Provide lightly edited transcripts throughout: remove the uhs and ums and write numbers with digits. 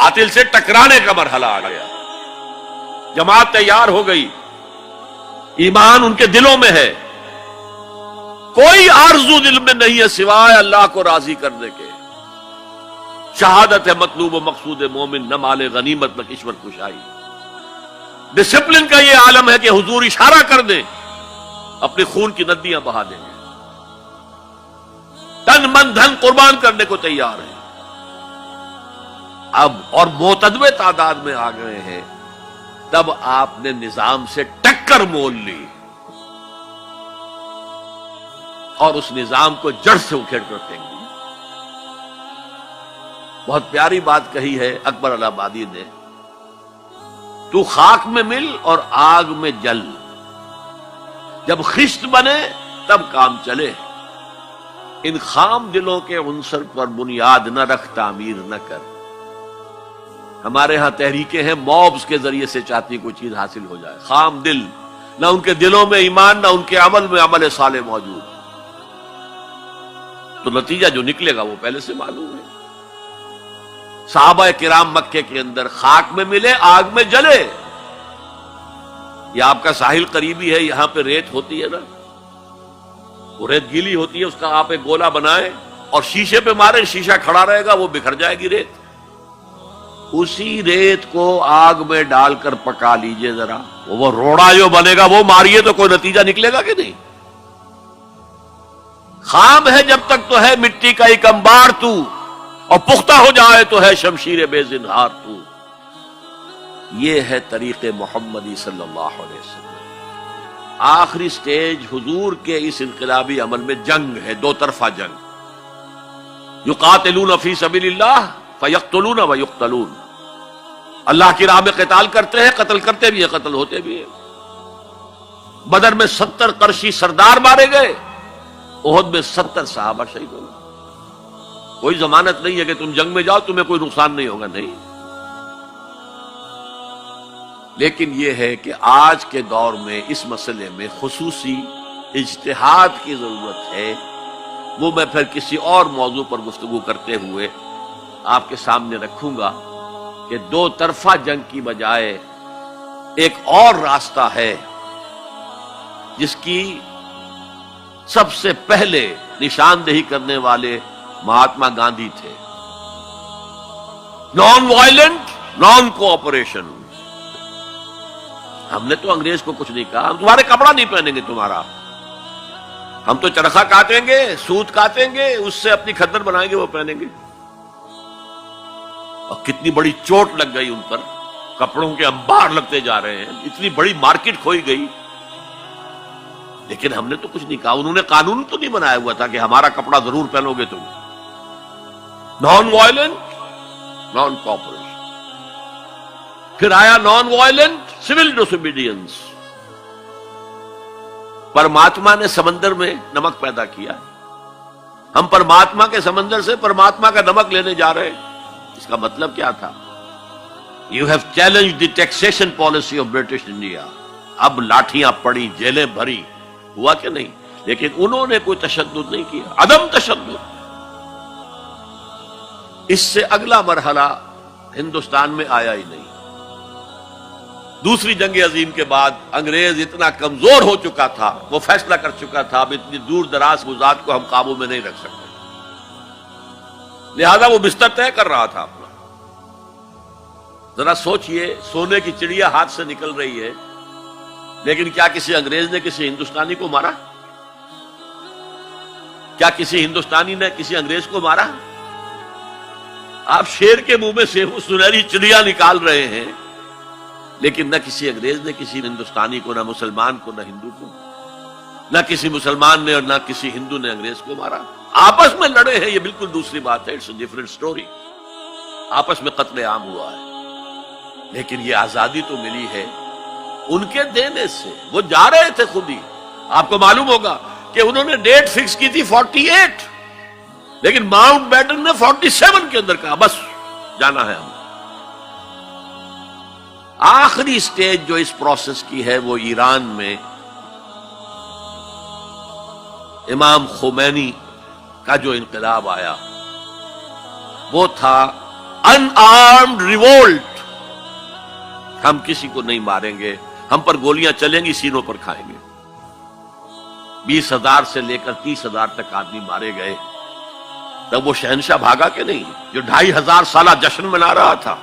باطل سے ٹکرانے کا مرحلہ آ گیا، جماعت تیار ہو گئی، ایمان ان کے دلوں میں ہے، کوئی آرزو دل میں نہیں ہے سوائے اللہ کو راضی کرنے کے۔ شہادت ہے مطلوب و مقصود مومن، نہ مال غنیمت نہ کشور کشائی۔ ڈسپلن کا یہ عالم ہے کہ حضور اشارہ کر دیں اپنے خون کی ندیاں بہا دیں گے، تن من دھن قربان کرنے کو تیار ہیں۔ اب اور معتدوے تعداد میں آ گئے ہیں، تب آپ نے نظام سے ٹکر مول لی اور اس نظام کو جڑ سے اکھیڑ کر پھینک دیا۔ بہت پیاری بات کہی ہے اکبر الہ آبادی نے، تو خاک میں مل اور آگ میں جل، جب خشت بنے تب کام چلے، ان خام دلوں کے عنصر پر بنیاد نہ رکھ، تعمیر نہ کر۔ ہمارے ہاں تحریکیں ہیں موبز کے ذریعے سے چاہتی کوئی چیز حاصل ہو جائے، خام دل، نہ ان کے دلوں میں ایمان، نہ ان کے عمل میں عمل صالح موجود، تو نتیجہ جو نکلے گا وہ پہلے سے معلوم ہے۔ صحابہ کرام مکے کے اندر خاک میں ملے، آگ میں جلے۔ یہ آپ کا ساحل قریبی ہے، یہاں پہ ریت ہوتی ہے نا، وہ ریت گیلی ہوتی ہے، اس کا آپ ایک گولا بنائیں اور شیشے پہ ماریں، شیشہ کھڑا رہے گا، وہ بکھر جائے گی ریت۔ اسی ریت کو آگ میں ڈال کر پکا لیجئے ذرا، وہ روڑا جو بنے گا وہ ماریے تو کوئی نتیجہ نکلے گا کہ نہیں؟ خام ہے جب تک تو ہے مٹی کا ایک انبار تو، اور پختہ ہو جائے تو ہے شمشیر بے زنہار تو۔ یہ ہے طریق محمدی صلی اللہ علیہ وسلم۔ آخری سٹیج حضور کے اس انقلابی عمل میں جنگ ہے، دو طرفہ جنگ۔ یقاتلون فی سبیل اللہ فیقتلون ویقتلون، اللہ کی راہ میں قتال کرتے ہیں، قتل کرتے بھی ہیں، قتل ہوتے بھی ہیں۔ بدر میں 70 قرشی سردار مارے گئے، احد میں 70 صحابہ شہید ہو گئے۔ کوئی ضمانت نہیں ہے کہ تم جنگ میں جاؤ تمہیں کوئی نقصان نہیں ہوگا، نہیں۔ لیکن یہ ہے کہ آج کے دور میں اس مسئلے میں خصوصی اجتہاد کی ضرورت ہے، وہ میں پھر کسی اور موضوع پر گفتگو کرتے ہوئے آپ کے سامنے رکھوں گا کہ دو طرفہ جنگ کی بجائے ایک اور راستہ ہے جس کی سب سے پہلے نشاندہی کرنے والے مہاتما گاندھی تھے۔ Non violent, naan cooperation. ہم نے تو انگریز کو کچھ نہیں کہا، ہم تمہارے کپڑا نہیں پہنیں گے تمہارا، ہم تو چرخہ کاٹیں گے، سوت کاٹیں گے، اس سے اپنی کھدر بنائیں گے، وہ پہنیں گے۔ اور کتنی بڑی چوٹ لگ گئی ان پر، کپڑوں کے انبار لگتے جا رہے ہیں، اتنی بڑی مارکیٹ کھوئی گئی، لیکن ہم نے تو کچھ نہیں کہا۔ انہوں نے قانون تو نہیں بنایا ہوا تھا کہ ہمارا کپڑا ضرور پہنو گے تم۔ Non violent, naan cooperation. پھر آیا نان وائلنٹ سول ڈس اوبیڈینس۔ پرماتما نے سمندر میں نمک پیدا کیا، ہم پرماتما کے سمندر سے پرماتما کا نمک لینے جا رہے ہیں۔ اس کا مطلب کیا تھا؟ You have challenge the taxation policy of British India. اب لاٹھیاں پڑی، جیلیں بھری، ہوا کہ نہیں؟ لیکن انہوں نے کوئی تشدد نہیں کیا، عدم تشدد۔ اس سے اگلا مرحلہ ہندوستان میں آیا ہی نہیں۔ دوسری جنگ عظیم کے بعد انگریز اتنا کمزور ہو چکا تھا، وہ فیصلہ کر چکا تھا اب اتنی دور دراز گزات کو ہم قابو میں نہیں رکھ سکتے، لہذا وہ بستر طے کر رہا تھا اپنا۔ ذرا سوچئے، سونے کی چڑیا ہاتھ سے نکل رہی ہے، لیکن کیا کسی انگریز نے کسی ہندوستانی کو مارا؟ کیا کسی ہندوستانی نے کسی انگریز کو مارا؟ آپ شیر کے منہ میں سے وہ سنہری چڑیا نکال رہے ہیں، لیکن نہ کسی انگریز نے کسی ہندوستانی کو، نہ مسلمان کو، نہ ہندو کو، نہ کسی مسلمان نے اور نہ کسی ہندو نے انگریز کو مارا۔ آپس میں لڑے ہیں، یہ بالکل دوسری بات ہے، اٹس اے ڈفرنٹ سٹوری۔ آپس میں قتل عام ہوا ہے، لیکن یہ آزادی تو ملی ہے ان کے دینے سے۔ وہ جا رہے تھے خود ہی، آپ کو معلوم ہوگا کہ انہوں نے ڈیٹ فکس کی تھی 48، لیکن ماؤنٹ بیٹن نے 47 کے اندر کہا بس جانا ہے ہم۔ آخری سٹیج جو اس پروسیس کی ہے وہ ایران میں امام خمینی کا جو انقلاب آیا وہ تھا unarmed revolt. ہم کسی کو نہیں ماریں گے، ہم پر گولیاں چلیں گی، سینوں پر کھائیں گے. 20,000 سے لے کر 30,000 تک آدمی مارے گئے. تب وہ شہنشاہ بھاگا کہ نہیں جو 2,500 سالہ جشن منا رہا تھا،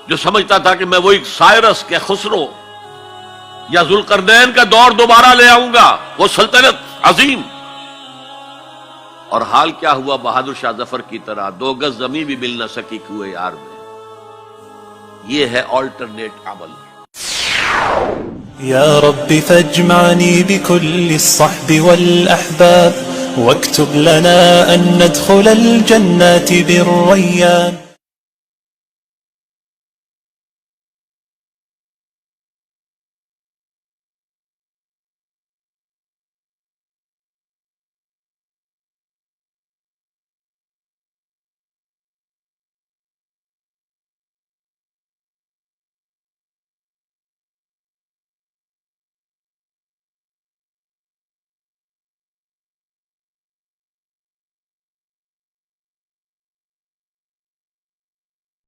جو سمجھتا تھا کہ میں وہی سائرس کے خسرو یا ذوالقرنین کا دور دوبارہ لے آؤں گا، وہ سلطنت عظیم. اور حال کیا ہوا بہادر شاہ ظفر کی طرح 2 گز زمین بھی مل نہ سکی کوئے یار میں. یہ ہے آلٹرنیٹ عمل. يا رب فاجمعني بكل الصحب والأحباب واكتب لنا أن ندخل الجنات بالريان.